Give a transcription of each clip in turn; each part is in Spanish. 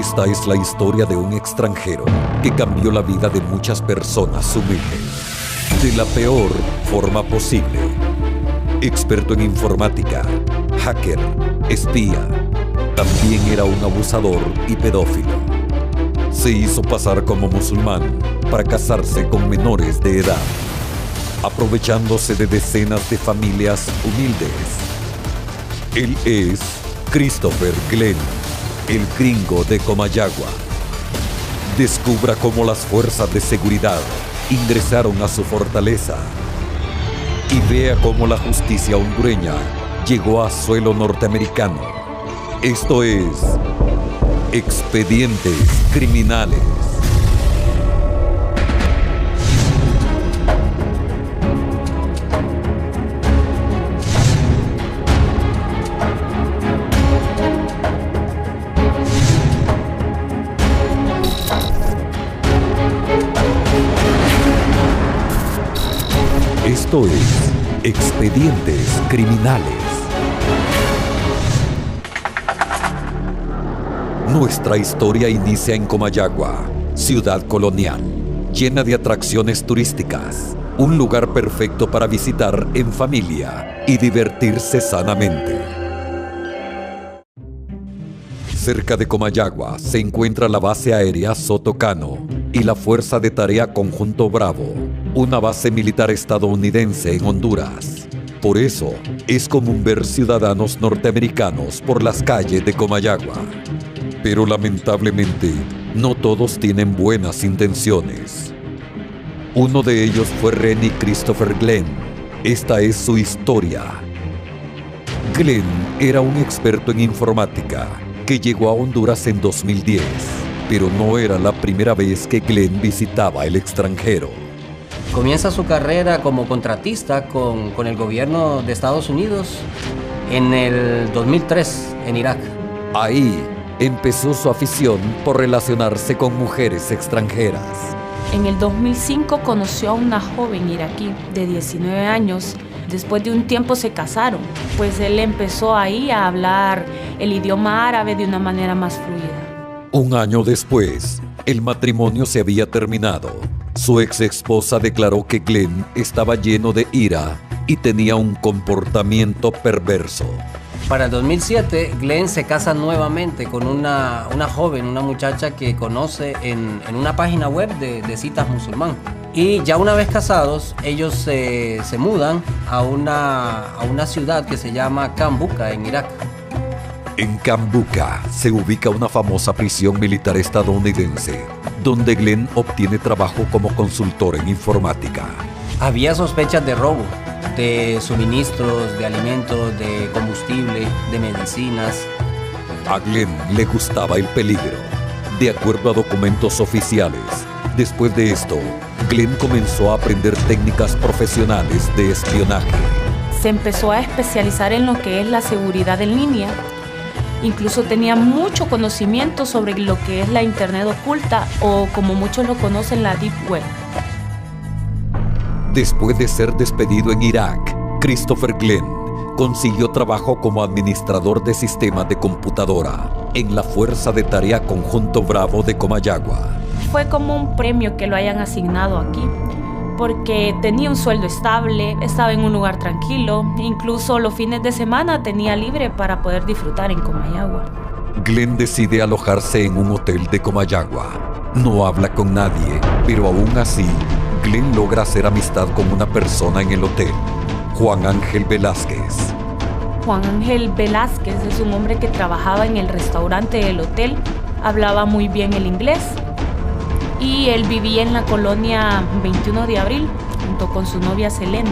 Esta es la historia de un extranjero que cambió la vida de muchas personas humildes de la peor forma posible. Experto en informática, hacker, espía, también era un abusador y pedófilo. Se hizo pasar como musulmán para casarse con menores de edad, aprovechándose de decenas de familias humildes. Él es Christopher Glenn, el gringo de Comayagua. Descubra cómo las fuerzas de seguridad ingresaron a su fortaleza y vea cómo la justicia hondureña llegó a suelo norteamericano. Esto es Expedientes Criminales. Esto es Expedientes Criminales. Nuestra historia inicia en Comayagua, ciudad colonial, llena de atracciones turísticas, un lugar perfecto para visitar en familia y divertirse sanamente. Cerca de Comayagua se encuentra la base aérea Soto Cano y la Fuerza de Tarea Conjunto Bravo, una base militar estadounidense en Honduras. Por eso, es común ver ciudadanos norteamericanos por las calles de Comayagua. Pero lamentablemente, no todos tienen buenas intenciones. Uno de ellos fue Rennie Christopher Glenn. Esta es su historia. Glenn era un experto en informática que llegó a Honduras en 2010, pero no era la primera vez que Glenn visitaba el extranjero. Comienza su carrera como contratista con el gobierno de Estados Unidos en el 2003 en Irak. Ahí empezó su afición por relacionarse con mujeres extranjeras. En el 2005 conoció a una joven iraquí de 19 años. Después de un tiempo se casaron, pues él empezó ahí a hablar el idioma árabe de una manera más fluida. Un año después, el matrimonio se había terminado. Su ex esposa declaró que Glenn estaba lleno de ira y tenía un comportamiento perverso. Para el 2007, Glenn se casa nuevamente con una joven, una muchacha que conoce en una página web de citas musulmán. Y ya una vez casados, ellos se mudan a una ciudad que se llama Kambuka, en Irak. En Kambuka se ubica una famosa prisión militar estadounidense, donde Glenn obtiene trabajo como consultor en informática. Había sospechas de robo, de suministros, de alimentos, de combustible, de medicinas. A Glenn le gustaba el peligro. De acuerdo a documentos oficiales, después de esto, Glenn comenzó a aprender técnicas profesionales de espionaje. Se empezó a especializar en lo que es la seguridad en línea. Incluso tenía mucho conocimiento sobre lo que es la Internet oculta o, como muchos lo conocen, la Deep Web. Después de ser despedido en Irak, Christopher Glenn consiguió trabajo como administrador de sistemas de computadora en la Fuerza de Tarea Conjunto Bravo de Comayagua. Fue como un premio que lo hayan asignado aquí, porque tenía un sueldo estable, estaba en un lugar tranquilo, incluso los fines de semana tenía libre para poder disfrutar en Comayagua. Glenn decide alojarse en un hotel de Comayagua. No habla con nadie, pero aún así, Glenn logra hacer amistad con una persona en el hotel, Juan Ángel Velázquez. Juan Ángel Velázquez es un hombre que trabajaba en el restaurante del hotel, hablaba muy bien el inglés y él vivía en la colonia 21 de abril junto con su novia Selena.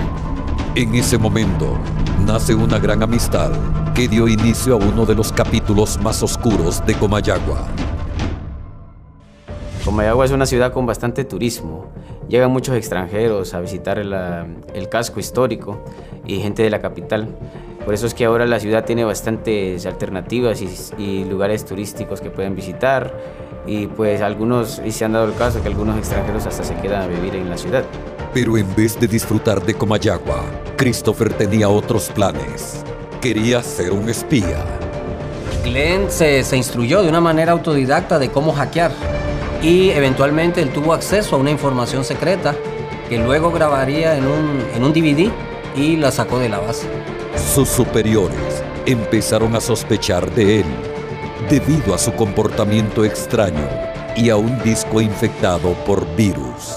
En ese momento, nace una gran amistad que dio inicio a uno de los capítulos más oscuros de Comayagua. Comayagua es una ciudad con bastante turismo. Llegan muchos extranjeros a visitar el casco histórico y gente de la capital. Por eso es que ahora la ciudad tiene bastantes alternativas y lugares turísticos que pueden visitar. Y pues y se han dado el caso que algunos extranjeros hasta se quedan a vivir en la ciudad. Pero en vez de disfrutar de Comayagua, Christopher tenía otros planes. Quería ser un espía. Glenn se instruyó de una manera autodidacta de cómo hackear y eventualmente él tuvo acceso a una información secreta que luego grabaría en un DVD y la sacó de la base. Sus superiores empezaron a sospechar de él debido a su comportamiento extraño y a un disco infectado por virus.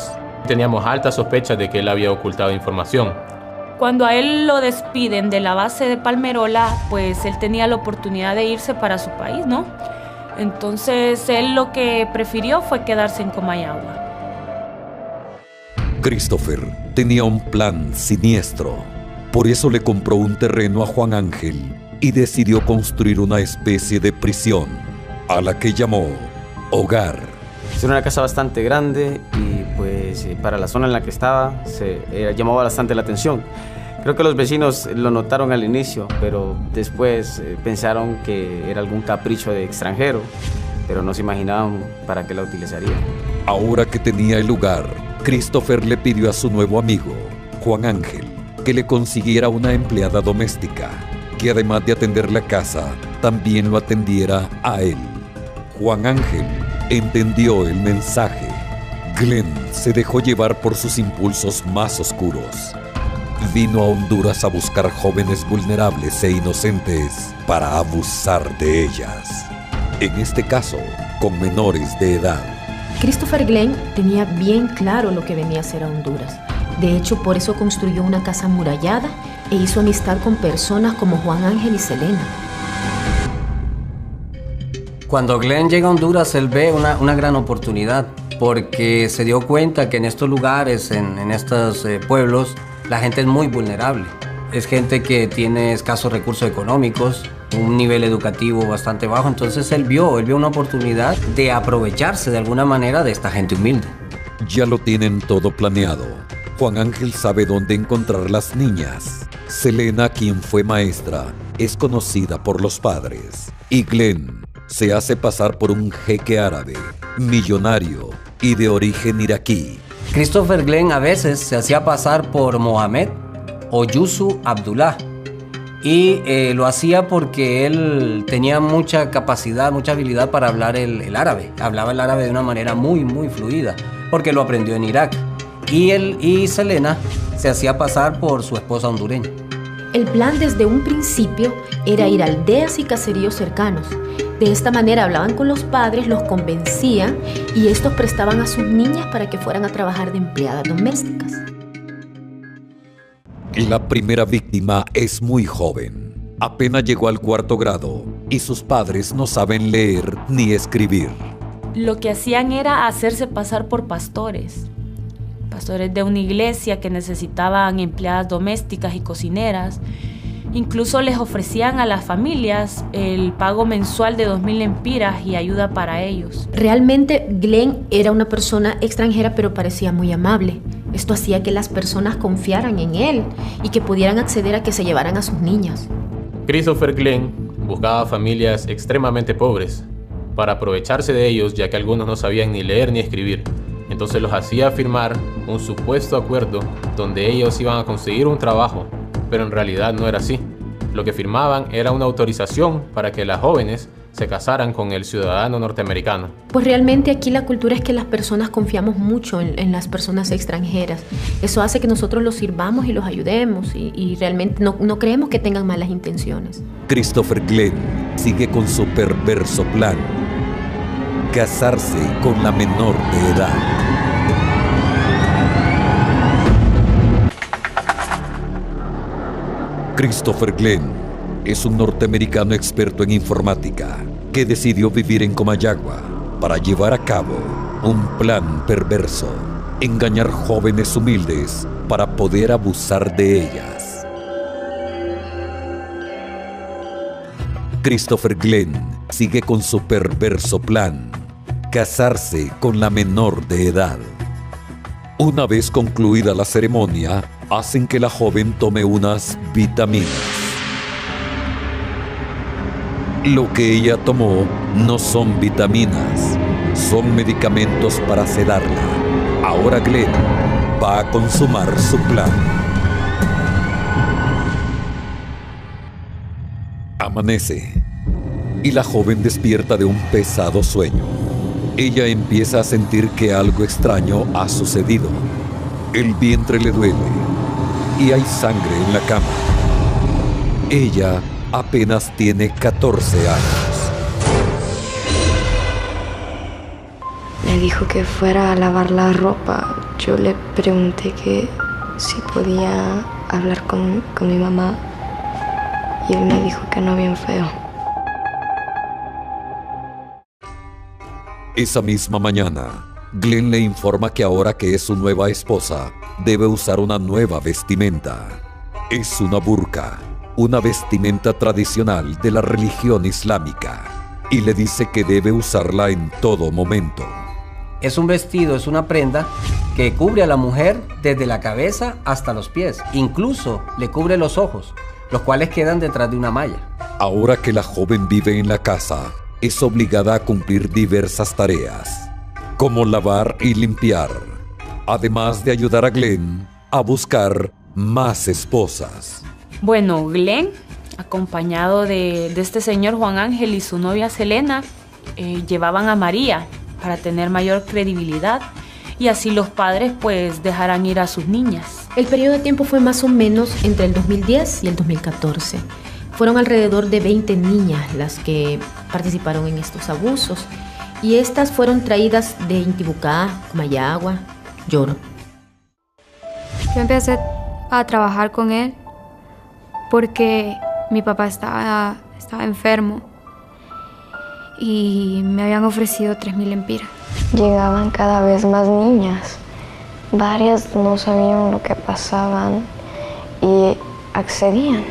Teníamos altas sospechas de que él había ocultado información. Cuando a él lo despiden de la base de Palmerola, pues él tenía la oportunidad de irse para su país, ¿no? Entonces él lo que prefirió fue quedarse en Comayagua. Christopher tenía un plan siniestro. Por eso le compró un terreno a Juan Ángel y decidió construir una especie de prisión, a la que llamó Hogar. Era una casa bastante grande y pues para la zona en la que estaba llamaba bastante la atención. Creo que los vecinos lo notaron al inicio, pero después pensaron que era algún capricho de extranjero, pero no se imaginaban para qué la utilizaría. Ahora que tenía el lugar, Christopher le pidió a su nuevo amigo, Juan Ángel, que le consiguiera una empleada doméstica, que además de atender la casa, también lo atendiera a él. Juan Ángel entendió el mensaje. Glenn se dejó llevar por sus impulsos más oscuros. Vino a Honduras a buscar jóvenes vulnerables e inocentes para abusar de ellas. En este caso, con menores de edad. Christopher Glenn tenía bien claro lo que venía a hacer a Honduras. De hecho, por eso construyó una casa amurallada e hizo amistad con personas como Juan Ángel y Selena. Cuando Glenn llega a Honduras, él ve una gran oportunidad porque se dio cuenta que en estos lugares, en estos pueblos, la gente es muy vulnerable. Es gente que tiene escasos recursos económicos, un nivel educativo bastante bajo, entonces él vio una oportunidad de aprovecharse de alguna manera de esta gente humilde. Ya lo tienen todo planeado. Juan Ángel sabe dónde encontrar las niñas. Selena, quien fue maestra, es conocida por los padres. Y Glenn se hace pasar por un jeque árabe, millonario y de origen iraquí. Christopher Glenn a veces se hacía pasar por Mohamed o Yusuf Abdullah y lo hacía porque él tenía mucha capacidad, mucha habilidad para hablar el árabe. Hablaba el árabe de una manera muy fluida porque lo aprendió en Irak. Y él y Selena se hacía pasar por su esposa hondureña. El plan desde un principio era ir a aldeas y caseríos cercanos. De esta manera hablaban con los padres, los convencían y estos prestaban a sus niñas para que fueran a trabajar de empleadas domésticas. La primera víctima es muy joven. Apenas llegó al 4º grado y sus padres no saben leer ni escribir. Lo que hacían era hacerse pasar por pastores de una iglesia que necesitaban empleadas domésticas y cocineras. Incluso les ofrecían a las familias el pago mensual de 2,000 lempiras y ayuda para ellos. Realmente Glenn era una persona extranjera, pero parecía muy amable. Esto hacía que las personas confiaran en él y que pudieran acceder a que se llevaran a sus niñas. Christopher Glenn buscaba familias extremadamente pobres para aprovecharse de ellos, ya que algunos no sabían ni leer ni escribir. Entonces los hacía firmar un supuesto acuerdo donde ellos iban a conseguir un trabajo, pero en realidad no era así. Lo que firmaban era una autorización para que las jóvenes se casaran con el ciudadano norteamericano. Pues realmente aquí la cultura es que las personas confiamos mucho en las personas extranjeras. Eso hace que nosotros los sirvamos y los ayudemos y realmente no creemos que tengan malas intenciones. Christopher Glenn sigue con su perverso plan: casarse con la menor de edad. Christopher Glenn es un norteamericano experto en informática que decidió vivir en Comayagua para llevar a cabo un plan perverso: engañar jóvenes humildes para poder abusar de ellas. Christopher Glenn sigue con su perverso plan: casarse con la menor de edad. Una vez concluida la ceremonia, hacen que la joven tome unas vitaminas. Lo que ella tomó no son vitaminas, son medicamentos para sedarla. Ahora Glenn va a consumar su plan. Amanece. y la joven despierta de un pesado sueño. Ella empieza a sentir que algo extraño ha sucedido. El vientre le duele y hay sangre en la cama. Ella apenas tiene 14 años. Me dijo que fuera a lavar la ropa. Yo le pregunté que si podía hablar con mi mamá y él me dijo que no, bien feo. Esa misma mañana, Glenn le informa que ahora que es su nueva esposa, debe usar una nueva vestimenta. Es una burka, una vestimenta tradicional de la religión islámica, y le dice que debe usarla en todo momento. Es un vestido, es una prenda que cubre a la mujer desde la cabeza hasta los pies. Incluso le cubre los ojos, los cuales quedan detrás de una malla. Ahora que la joven vive en la casa, es obligada a cumplir diversas tareas, como lavar y limpiar, además de ayudar a Glenn a buscar más esposas. Bueno, Glenn, acompañado de este señor Juan Ángel y su novia Selena, llevaban a María para tener mayor credibilidad y así los padres pues dejarán ir a sus niñas. El periodo de tiempo fue más o menos entre el 2010 y el 2014. Fueron alrededor de 20 niñas las que participaron en estos abusos y estas fueron traídas de Intibucá, Comayagua, Lloro. Yo empecé a trabajar con él porque mi papá estaba enfermo y me habían ofrecido 3.000 lempiras. Llegaban cada vez más niñas. Varias no sabían lo que pasaban y accedían.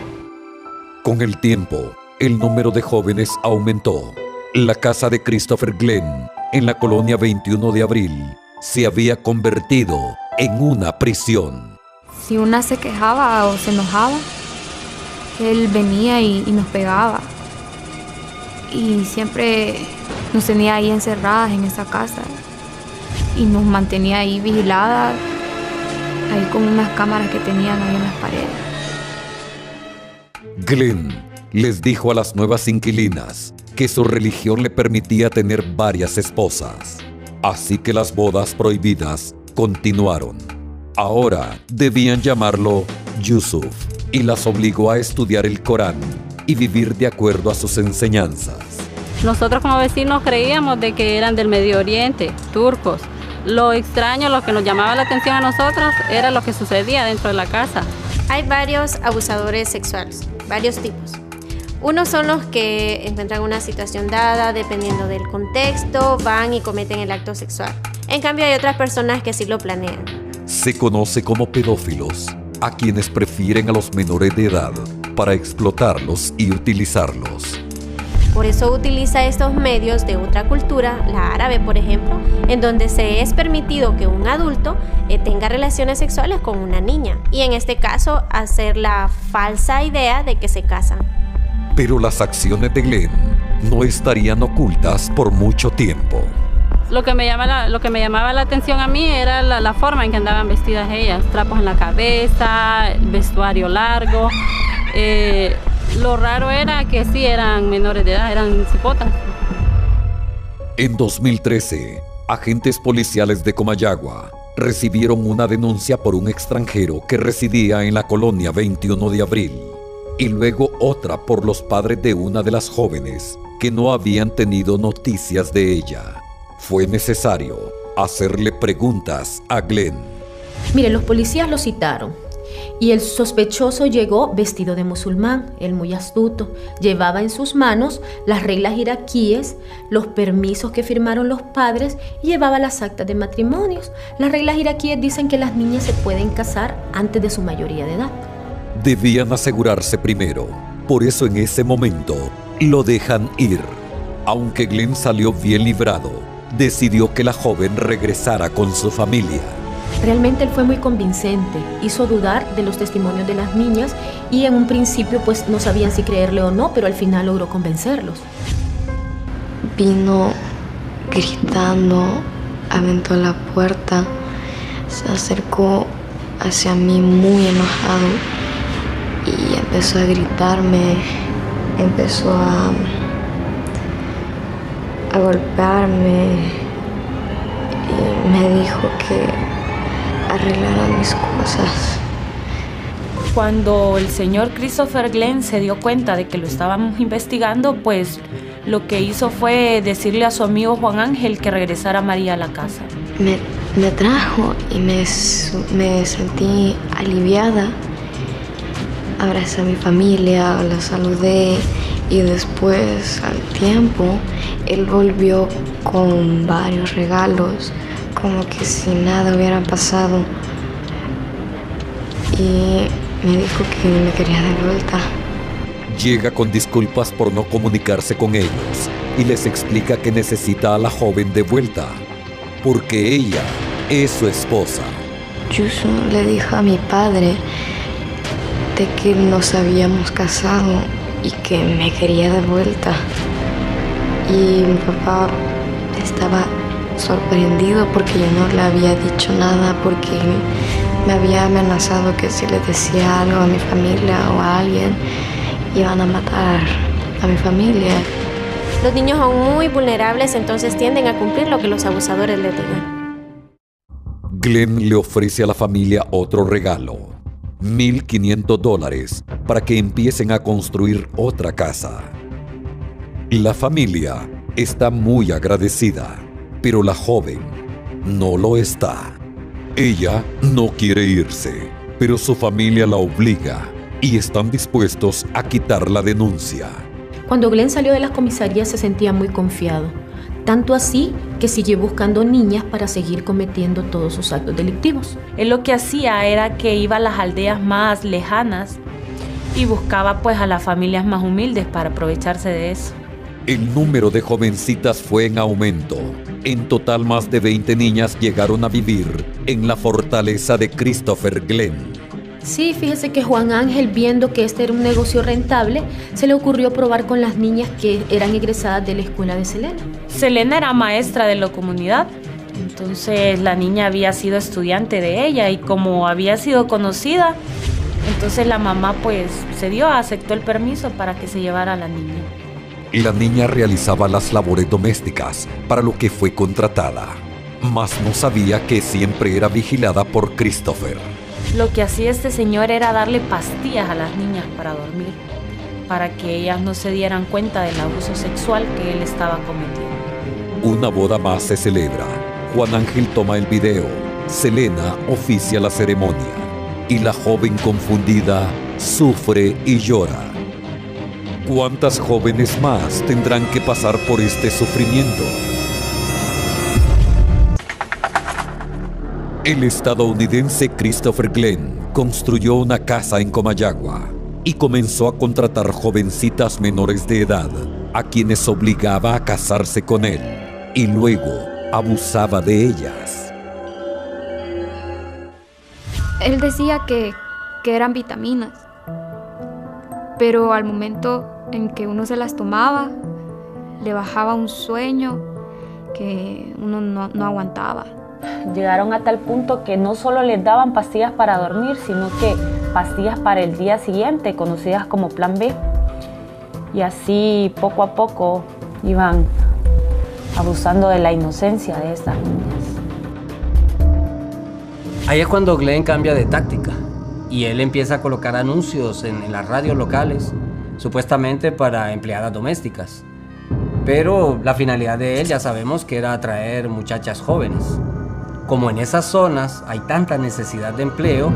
Con el tiempo, el número de jóvenes aumentó. La casa de Christopher Glenn, en la colonia 21 de abril, se había convertido en una prisión. Si una se quejaba o se enojaba, él venía y nos pegaba. Y siempre nos tenía ahí encerradas en esa casa. Y nos mantenía ahí vigiladas, ahí con unas cámaras que tenían ahí en las paredes. Glenn les dijo a las nuevas inquilinas que su religión le permitía tener varias esposas. Así que las bodas prohibidas continuaron. Ahora debían llamarlo Yusuf y las obligó a estudiar el Corán y vivir de acuerdo a sus enseñanzas. Nosotros como vecinos creíamos de que eran del Medio Oriente, turcos. Lo extraño, lo que nos llamaba la atención a nosotros era lo que sucedía dentro de la casa. Hay varios abusadores sexuales, varios tipos. Unos son los que encuentran una situación dada, dependiendo del contexto, van y cometen el acto sexual. En cambio, hay otras personas que sí lo planean. Se conoce como pedófilos a quienes prefieren a los menores de edad para explotarlos y utilizarlos. Por eso utiliza estos medios de otra cultura, la árabe por ejemplo, en donde se es permitido que un adulto tenga relaciones sexuales con una niña y en este caso hacer la falsa idea de que se casan. Pero las acciones de Glenn no estarían ocultas por mucho tiempo. Lo que me llamaba la atención a mí era la forma en que andaban vestidas ellas, trapos en la cabeza, vestuario largo. Lo raro era que sí eran menores de edad, eran cipotas. En 2013, agentes policiales de Comayagua recibieron una denuncia por un extranjero que residía en la colonia 21 de abril y luego otra por los padres de una de las jóvenes que no habían tenido noticias de ella. Fue necesario hacerle preguntas a Glenn. Mire, los policías lo citaron. Y el sospechoso llegó vestido de musulmán, él muy astuto. Llevaba en sus manos las reglas iraquíes, los permisos que firmaron los padres y llevaba las actas de matrimonios. Las reglas iraquíes dicen que las niñas se pueden casar antes de su mayoría de edad. Debían asegurarse primero, por eso en ese momento lo dejan ir. Aunque Glenn salió bien librado, decidió que la joven regresara con su familia. Realmente él fue muy convincente, hizo dudar de los testimonios de las niñas y en un principio pues no sabían si creerle o no, pero al final logró convencerlos. Vino gritando, aventó la puerta, se acercó hacia mí muy enojado y empezó a gritarme, empezó a a golpearme y me dijo que arreglara mis cosas. Cuando el señor Christopher Glenn se dio cuenta de que lo estábamos investigando, pues lo que hizo fue decirle a su amigo Juan Ángel que regresara a María a la casa. Me trajo y me sentí aliviada. Abracé a mi familia, la saludé y después, al tiempo, él volvió con varios regalos, como que si nada hubiera pasado. Y me dijo que me quería de vuelta. Llega con disculpas por no comunicarse con ellos y les explica que necesita a la joven de vuelta, porque ella es su esposa. Yo solo le dije a mi padre de que nos habíamos casado y que me quería de vuelta. Y mi papá estaba sorprendido porque yo no le había dicho nada, porque me había amenazado que si le decía algo a mi familia o a alguien, iban a matar a mi familia. Los niños son muy vulnerables, entonces tienden a cumplir lo que los abusadores les digan. Glenn le ofrece a la familia otro regalo, $1,500 para que empiecen a construir otra casa. La familia está muy agradecida, pero la joven no lo está. Ella no quiere irse, pero su familia la obliga y están dispuestos a quitar la denuncia. Cuando Glenn salió de las comisarías se sentía muy confiado, tanto así que siguió buscando niñas para seguir cometiendo todos sus actos delictivos. Él lo que hacía era que iba a las aldeas más lejanas y buscaba pues a las familias más humildes para aprovecharse de eso. El número de jovencitas fue en aumento. En total, más de 20 niñas llegaron a vivir en la fortaleza de Christopher Glenn. Sí, fíjese que Juan Ángel, viendo que este era un negocio rentable, se le ocurrió probar con las niñas que eran egresadas de la escuela de Selena. Selena era maestra de la comunidad, entonces la niña había sido estudiante de ella y como había sido conocida, entonces la mamá pues aceptó el permiso para que se llevara a la niña. La niña realizaba las labores domésticas para lo que fue contratada, mas no sabía que siempre era vigilada por Christopher. Lo que hacía este señor era darle pastillas a las niñas para dormir, para que ellas no se dieran cuenta del abuso sexual que él estaba cometiendo. Una boda más se celebra. Juan Ángel toma el video. Selena oficia la ceremonia. Y la joven confundida sufre y llora. ¿Cuántas jóvenes más tendrán que pasar por este sufrimiento? El estadounidense Christopher Glenn construyó una casa en Comayagua y comenzó a contratar jovencitas menores de edad, a quienes obligaba a casarse con él y luego abusaba de ellas. Él decía que eran vitaminas, pero al momento en que uno se las tomaba, le bajaba un sueño que uno no aguantaba. Llegaron a tal punto que no solo les daban pastillas para dormir, sino que pastillas para el día siguiente, conocidas como Plan B. Y así, poco a poco, iban abusando de la inocencia de estas niñas. Ahí es cuando Glenn cambia de táctica y él empieza a colocar anuncios en las radios locales, supuestamente para empleadas domésticas. Pero la finalidad de él ya sabemos que era atraer muchachas jóvenes. Como en esas zonas hay tanta necesidad de empleo,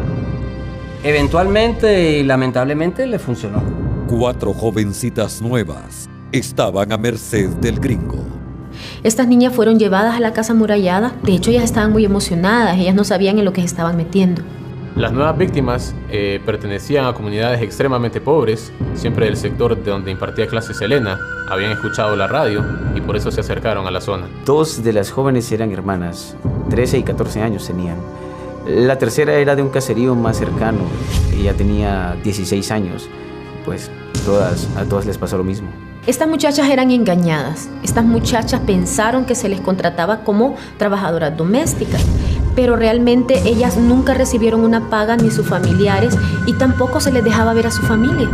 eventualmente y lamentablemente le funcionó. 4 jovencitas nuevas estaban a merced del gringo. Estas niñas fueron llevadas a la casa amurallada. De hecho, ellas estaban muy emocionadas. Ellas no sabían en lo que se estaban metiendo. Las nuevas víctimas pertenecían a comunidades extremadamente pobres, siempre del sector de donde impartía clases Selena. Habían escuchado la radio y por eso se acercaron a la zona. 2 de las jóvenes eran hermanas, 13 y 14 años tenían. La tercera era de un caserío más cercano, ella tenía 16 años. Pues a todas les pasó lo mismo. Estas muchachas eran engañadas. Estas muchachas pensaron que se les contrataba como trabajadoras domésticas, pero realmente ellas nunca recibieron una paga ni sus familiares y tampoco se les dejaba ver a su familia.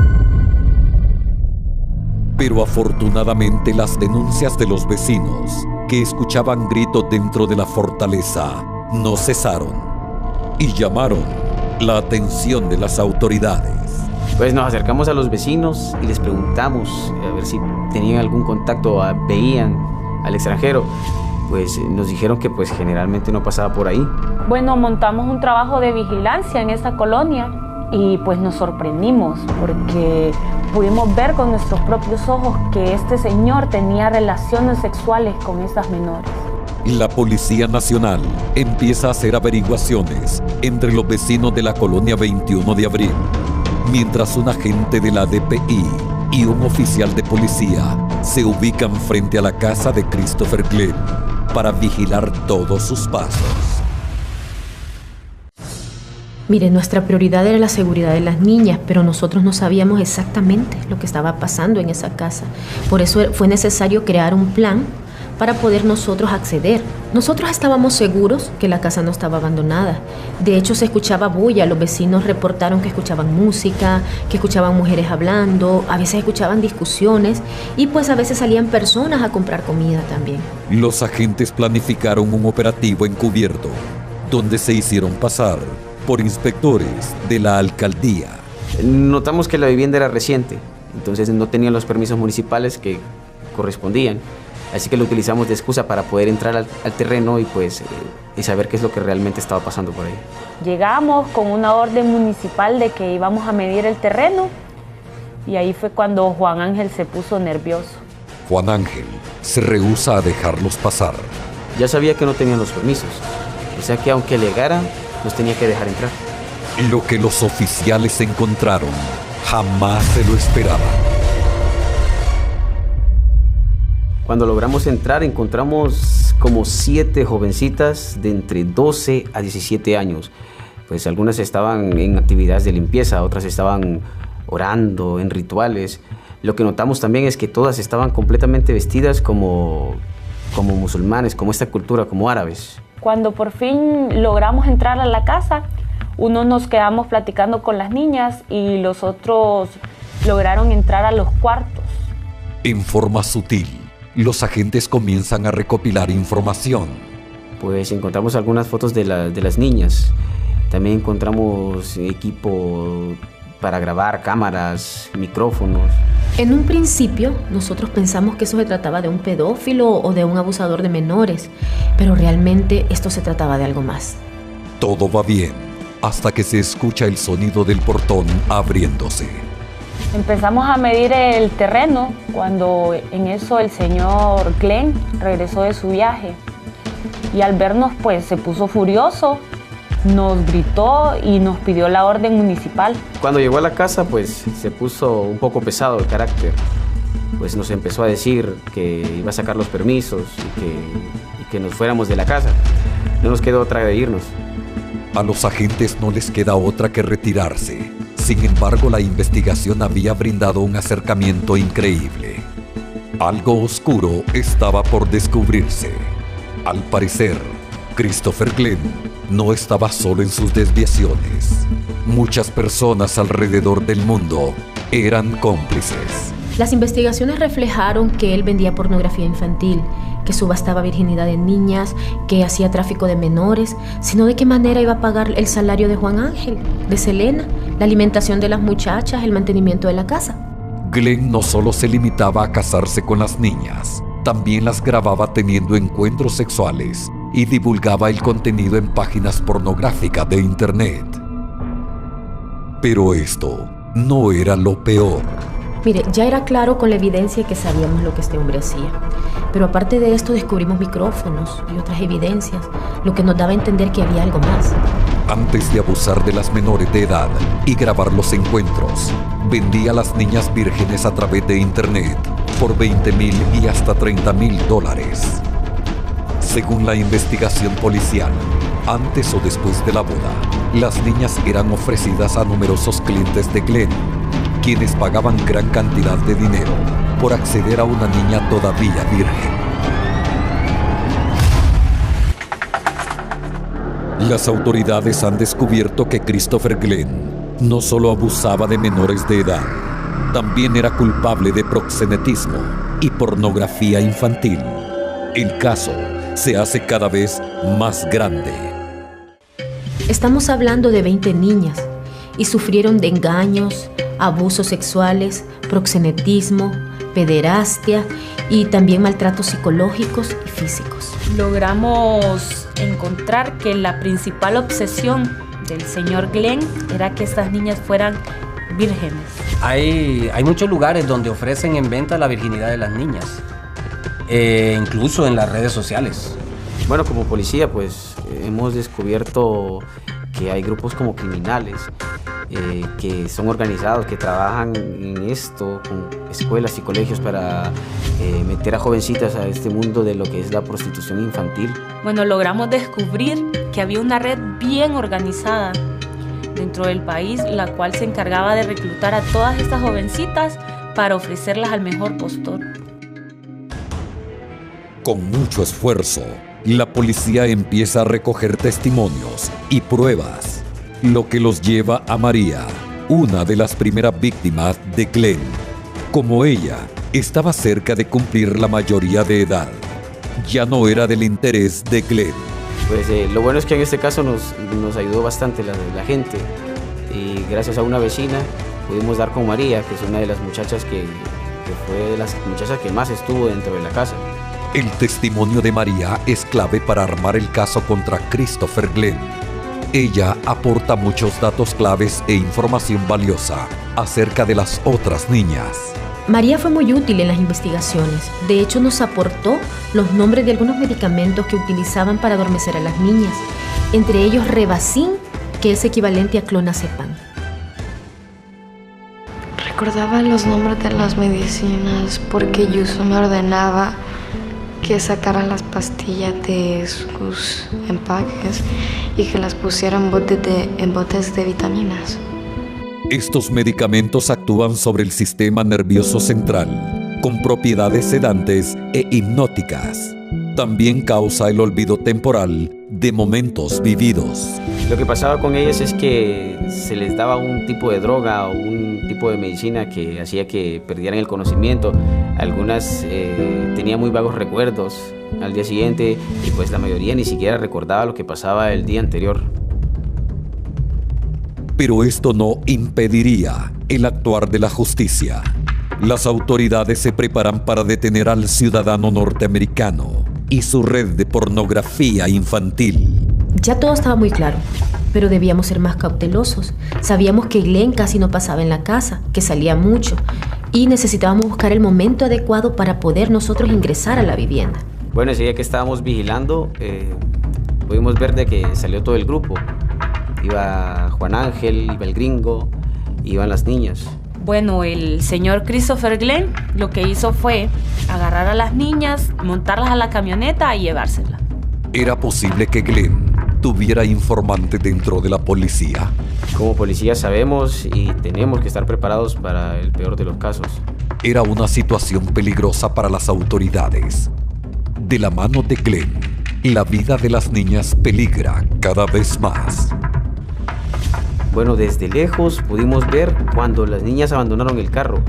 Pero afortunadamente las denuncias de los vecinos, que escuchaban gritos dentro de la fortaleza, no cesaron y llamaron la atención de las autoridades. Pues nos acercamos a los vecinos y les preguntamos a ver si tenían algún contacto, veían al extranjero. Pues nos dijeron que pues generalmente no pasaba por ahí. Bueno, montamos un trabajo de vigilancia en esta colonia y pues nos sorprendimos porque pudimos ver con nuestros propios ojos que este señor tenía relaciones sexuales con estas menores. La Policía Nacional empieza a hacer averiguaciones entre los vecinos de la colonia 21 de abril, mientras un agente de la DPI y un oficial de policía se ubican frente a la casa de Christopher Glenn para vigilar todos sus pasos. Mire, nuestra prioridad era la seguridad de las niñas, pero nosotros no sabíamos exactamente lo que estaba pasando en esa casa. Por eso fue necesario crear un plan para poder nosotros acceder. Nosotros estábamos seguros que la casa no estaba abandonada. De hecho, se escuchaba bulla. Los vecinos reportaron que escuchaban música, que escuchaban mujeres hablando, a veces escuchaban discusiones y pues a veces salían personas a comprar comida también. Los agentes planificaron un operativo encubierto, donde se hicieron pasar por inspectores de la alcaldía. Notamos que la vivienda era reciente, entonces no tenían los permisos municipales que correspondían. Así que lo utilizamos de excusa para poder entrar al terreno y pues y saber qué es lo que realmente estaba pasando por ahí. Llegamos con una orden municipal de que íbamos a medir el terreno y ahí fue cuando Juan Ángel se puso nervioso. Juan Ángel se rehúsa a dejarlos pasar. Ya sabía que no tenían los permisos, o sea que aunque alegara, nos tenía que dejar entrar. Lo que los oficiales encontraron jamás se lo esperaban. Cuando logramos entrar, encontramos como 7 jovencitas de entre 12 a 17 años. Pues algunas estaban en actividades de limpieza, otras estaban orando en rituales. Lo que notamos también es que todas estaban completamente vestidas como musulmanes, como esta cultura, como árabes. Cuando por fin logramos entrar a la casa, unos nos quedamos platicando con las niñas y los otros lograron entrar a los cuartos. En forma sutil, los agentes comienzan a recopilar información. Pues encontramos algunas fotos de las niñas. También encontramos equipo para grabar, cámaras, micrófonos. En un principio, nosotros pensamos que eso se trataba de un pedófilo o de un abusador de menores, pero realmente esto se trataba de algo más. Todo va bien, hasta que se escucha el sonido del portón abriéndose. Empezamos a medir el terreno cuando en eso el señor Glenn regresó de su viaje y al vernos pues se puso furioso, nos gritó y nos pidió la orden municipal. Cuando llegó a la casa pues se puso un poco pesado el carácter, pues nos empezó a decir que iba a sacar los permisos y que nos fuéramos de la casa. No nos quedó otra de irnos. A los agentes no les queda otra que retirarse. Sin embargo, la investigación había brindado un acercamiento increíble. Algo oscuro estaba por descubrirse. Al parecer, Christopher Glenn no estaba solo en sus desviaciones. Muchas personas alrededor del mundo eran cómplices. Las investigaciones reflejaron que él vendía pornografía infantil, que subastaba virginidad de niñas, que hacía tráfico de menores, sino de qué manera iba a pagar el salario de Juan Ángel, de Selena, la alimentación de las muchachas, el mantenimiento de la casa. Glenn no solo se limitaba a casarse con las niñas, también las grababa teniendo encuentros sexuales y divulgaba el contenido en páginas pornográficas de internet. Pero esto no era lo peor. Mire, ya era claro con la evidencia que sabíamos lo que este hombre hacía. Pero aparte de esto descubrimos micrófonos y otras evidencias, lo que nos daba a entender que había algo más. Antes de abusar de las menores de edad y grabar los encuentros, vendía a las niñas vírgenes a través de internet por $20,000 y hasta $30,000. Según la investigación policial, antes o después de la boda, las niñas eran ofrecidas a numerosos clientes de Glenn, quienes pagaban gran cantidad de dinero por acceder a una niña todavía virgen. Las autoridades han descubierto que Christopher Glenn no solo abusaba de menores de edad, también era culpable de proxenetismo y pornografía infantil. El caso se hace cada vez más grande. Estamos hablando de 20 niñas y sufrieron de engaños, abusos sexuales, proxenetismo, pederastia y también maltratos psicológicos y físicos. Logramos encontrar que la principal obsesión del señor Glenn era que estas niñas fueran vírgenes. Hay muchos lugares donde ofrecen en venta la virginidad de las niñas, incluso en las redes sociales. Bueno, como policía pues hemos descubierto que hay grupos como criminales que son organizados, que trabajan en esto con escuelas y colegios para meter a jovencitas a este mundo de lo que es la prostitución infantil. Bueno, logramos descubrir que había una red bien organizada dentro del país, la cual se encargaba de reclutar a todas estas jovencitas para ofrecerlas al mejor postor. Con mucho esfuerzo, la policía empieza a recoger testimonios y pruebas, lo que los lleva a María, una de las primeras víctimas de Glenn. Como ella estaba cerca de cumplir la mayoría de edad, ya no era del interés de Glenn. Pues lo bueno es que en este caso nos ayudó bastante la gente, y gracias a una vecina pudimos dar con María, que es una de las muchachas que fue de las muchachas que más estuvo dentro de la casa. El testimonio de María es clave para armar el caso contra Christopher Glenn. Ella aporta muchos datos claves e información valiosa acerca de las otras niñas. María fue muy útil en las investigaciones. De hecho, nos aportó los nombres de algunos medicamentos que utilizaban para adormecer a las niñas, entre ellos Rebacin, que es equivalente a clonazepam. Recordaba los nombres de las medicinas porque Yuso me ordenaba que sacara las pastillas de sus empaques y que las pusiera en botes de vitaminas. Estos medicamentos actúan sobre el sistema nervioso central, con propiedades sedantes e hipnóticas. También causa el olvido temporal de momentos vividos. Lo que pasaba con ellas es que se les daba un tipo de droga o un tipo de medicina que hacía que perdieran el conocimiento. Algunas tenían muy vagos recuerdos al día siguiente y pues la mayoría ni siquiera recordaba lo que pasaba el día anterior. Pero esto no impediría el actuar de la justicia. Las autoridades se preparan para detener al ciudadano norteamericano y su red de pornografía infantil. Ya todo estaba muy claro, pero debíamos ser más cautelosos. Sabíamos que Glenn casi no pasaba en la casa, que salía mucho, y necesitábamos buscar el momento adecuado para poder nosotros ingresar a la vivienda. Bueno, ese día que estábamos vigilando, pudimos ver de que salió todo el grupo. Iba Juan Ángel, iba el gringo, iban las niñas. Bueno, el señor Christopher Glenn lo que hizo fue agarrar a las niñas, montarlas a la camioneta y llevárselas. ¿Era posible que Glenn tuviera informante dentro de la policía? Como policía sabemos y tenemos que estar preparados para el peor de los casos. Era una situación peligrosa para las autoridades. De la mano de Glenn, la vida de las niñas peligra cada vez más. Bueno, desde lejos pudimos ver cuando las niñas abandonaron el carro.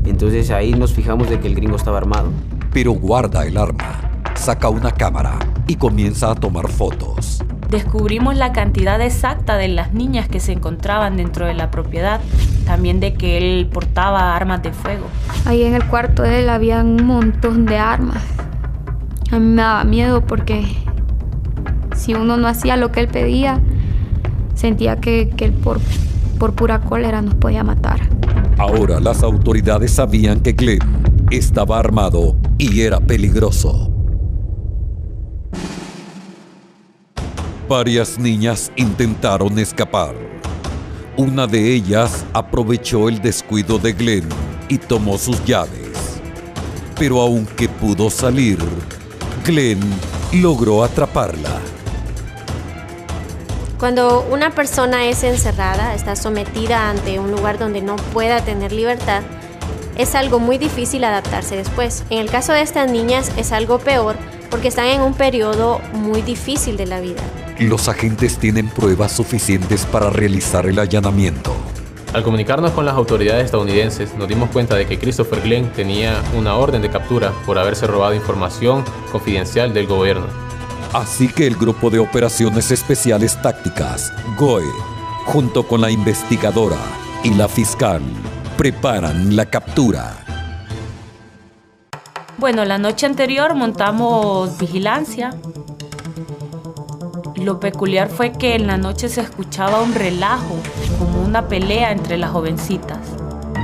Entonces ahí nos fijamos de que el gringo estaba armado. Pero guarda el arma, saca una cámara y comienza a tomar fotos. Descubrimos la cantidad exacta de las niñas que se encontraban dentro de la propiedad. También de que él portaba armas de fuego. Ahí en el cuarto de él había un montón de armas. A mí me daba miedo porque si uno no hacía lo que él pedía, sentía que él por pura cólera nos podía matar. Ahora las autoridades sabían que Glenn estaba armado y era peligroso. Varias niñas intentaron escapar. Una de ellas aprovechó el descuido de Glenn y tomó sus llaves. Pero aunque pudo salir, Glenn logró atraparla. Cuando una persona es encerrada, está sometida ante un lugar donde no pueda tener libertad, es algo muy difícil adaptarse después. En el caso de estas niñas es algo peor porque están en un periodo muy difícil de la vida. Los agentes tienen pruebas suficientes para realizar el allanamiento. Al comunicarnos con las autoridades estadounidenses, nos dimos cuenta de que Christopher Glenn tenía una orden de captura por haberse robado información confidencial del gobierno. Así que el Grupo de Operaciones Especiales Tácticas, GOE, junto con la investigadora y la fiscal, preparan la captura. Bueno, la noche anterior montamos vigilancia. Lo peculiar fue que en la noche se escuchaba un relajo, como una pelea entre las jovencitas.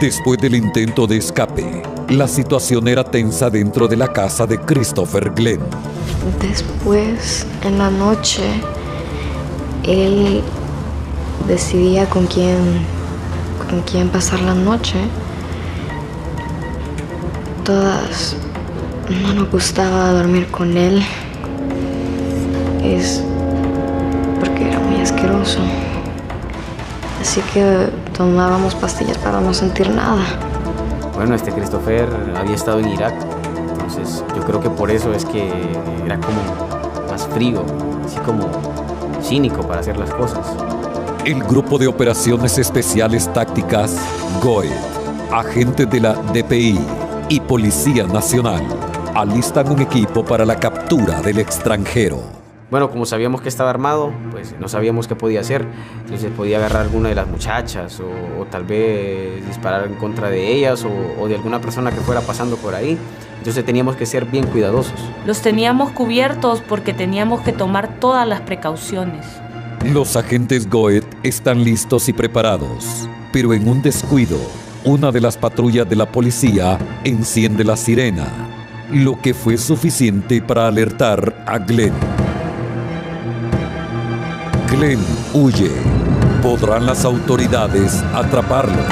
Después del intento de escape, la situación era tensa dentro de la casa de Christopher Glenn. Después, en la noche, él decidía con quién pasar la noche. Todas no nos gustaba dormir con él. Es porque era muy asqueroso. Así que tomábamos pastillas para no sentir nada. Bueno, Christopher había estado en Irak, entonces yo creo que por eso es que era como más frío, así como cínico para hacer las cosas. El Grupo de Operaciones Especiales Tácticas, GOE, agentes de la DPI y Policía Nacional alistan un equipo para la captura del extranjero. Bueno, como sabíamos que estaba armado, pues no sabíamos qué podía hacer. Entonces podía agarrar a alguna de las muchachas o tal vez disparar en contra de ellas o de alguna persona que fuera pasando por ahí. Entonces teníamos que ser bien cuidadosos. Los teníamos cubiertos porque teníamos que tomar todas las precauciones. Los agentes GOE están listos y preparados, pero en un descuido, una de las patrullas de la policía enciende la sirena, lo que fue suficiente para alertar a Glenn. Glenn huye. ¿Podrán las autoridades atraparlo?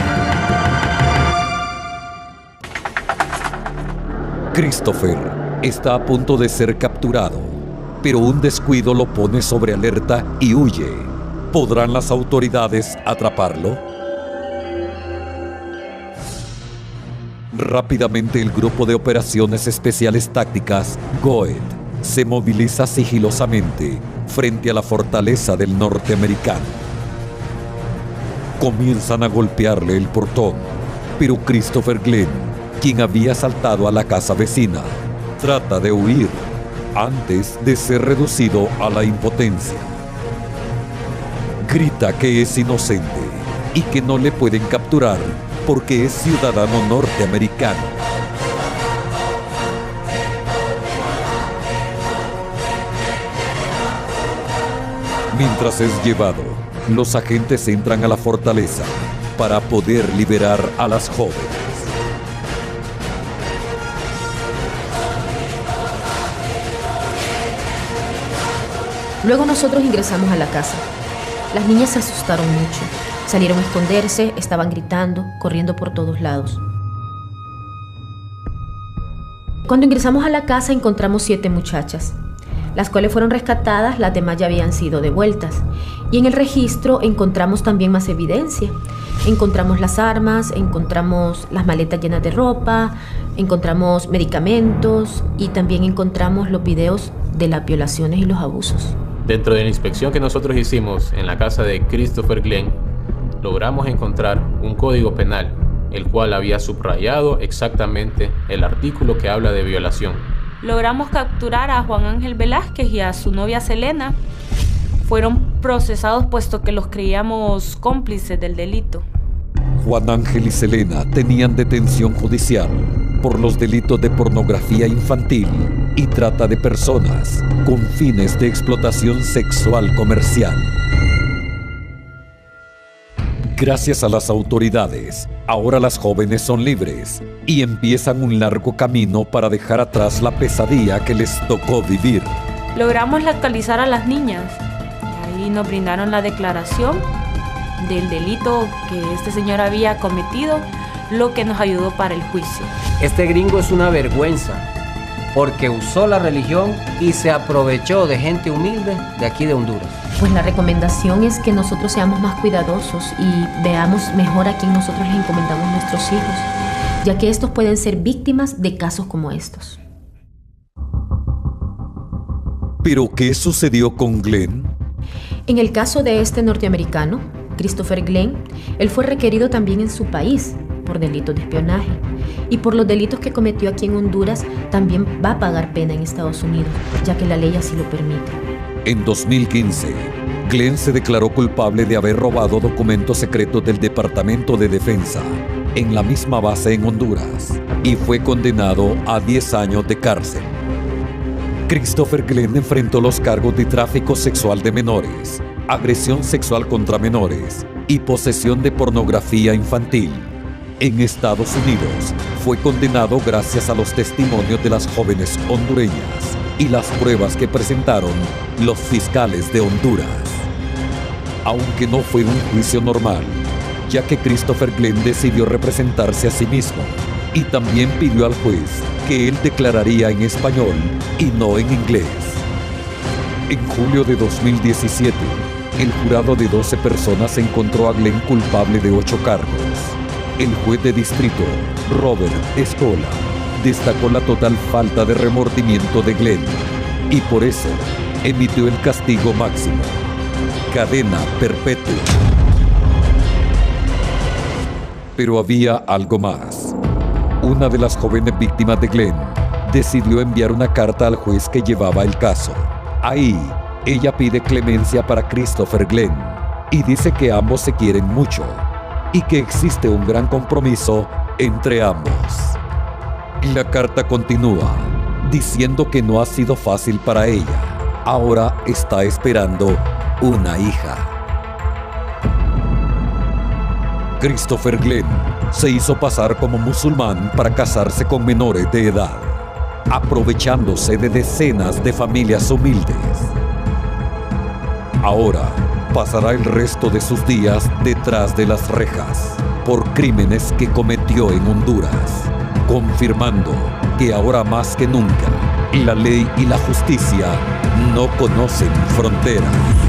Christopher está a punto de ser capturado, pero un descuido lo pone sobre alerta y huye. ¿Podrán las autoridades atraparlo? Rápidamente el Grupo de Operaciones Especiales Tácticas, GOE, se moviliza sigilosamente frente a la fortaleza del norteamericano. Comienzan a golpearle el portón, pero Christopher Glenn, quien había saltado a la casa vecina, trata de huir antes de ser reducido a la impotencia. Grita que es inocente y que no le pueden capturar porque es ciudadano norteamericano. Mientras es llevado, los agentes entran a la fortaleza para poder liberar a las jóvenes. Luego nosotros ingresamos a la casa. Las niñas se asustaron mucho. Salieron a esconderse, estaban gritando, corriendo por todos lados. Cuando ingresamos a la casa encontramos 7 muchachas, las cuales fueron rescatadas, las demás ya habían sido devueltas. Y en el registro encontramos también más evidencia. Encontramos las armas, encontramos las maletas llenas de ropa, encontramos medicamentos y también encontramos los videos de las violaciones y los abusos. Dentro de la inspección que nosotros hicimos en la casa de Christopher Glenn, logramos encontrar un código penal, el cual había subrayado exactamente el artículo que habla de violación. Logramos capturar a Juan Ángel Velázquez y a su novia Selena. Fueron procesados puesto que los creíamos cómplices del delito. Juan Ángel y Selena tenían detención judicial por los delitos de pornografía infantil y trata de personas con fines de explotación sexual comercial. Gracias a las autoridades, ahora las jóvenes son libres y empiezan un largo camino para dejar atrás la pesadilla que les tocó vivir. Logramos localizar a las niñas. Ahí nos brindaron la declaración del delito que este señor había cometido, lo que nos ayudó para el juicio. Este gringo es una vergüenza porque usó la religión y se aprovechó de gente humilde de aquí de Honduras. Pues la recomendación es que nosotros seamos más cuidadosos y veamos mejor a quién nosotros les encomendamos nuestros hijos, ya que estos pueden ser víctimas de casos como estos. ¿Pero qué sucedió con Glenn? En el caso de este norteamericano, Christopher Glenn, él fue requerido también en su país por delitos de espionaje y por los delitos que cometió aquí en Honduras también va a pagar pena en Estados Unidos, ya que la ley así lo permite. En 2015, Glenn se declaró culpable de haber robado documentos secretos del Departamento de Defensa en la misma base en Honduras y fue condenado a 10 años de cárcel. Christopher Glenn enfrentó los cargos de tráfico sexual de menores, agresión sexual contra menores y posesión de pornografía infantil. En Estados Unidos, fue condenado gracias a los testimonios de las jóvenes hondureñas y las pruebas que presentaron los fiscales de Honduras. Aunque no fue un juicio normal, ya que Christopher Glenn decidió representarse a sí mismo y también pidió al juez que él declararía en español y no en inglés. En julio de 2017, el jurado de 12 personas encontró a Glenn culpable de 8 cargos. El juez de distrito, Robert Escola, destacó la total falta de remordimiento de Glenn y por eso emitió el castigo máximo: cadena perpetua. Pero había algo más. Una de las jóvenes víctimas de Glenn decidió enviar una carta al juez que llevaba el caso. Ahí, ella pide clemencia para Christopher Glenn y dice que ambos se quieren mucho y que existe un gran compromiso entre ambos. La carta continúa diciendo que no ha sido fácil para ella. Ahora está esperando una hija. Christopher Glenn se hizo pasar como musulmán para casarse con menores de edad, aprovechándose de decenas de familias humildes. Ahora pasará el resto de sus días detrás de las rejas por crímenes que cometió en Honduras, confirmando que ahora más que nunca la ley y la justicia no conocen fronteras.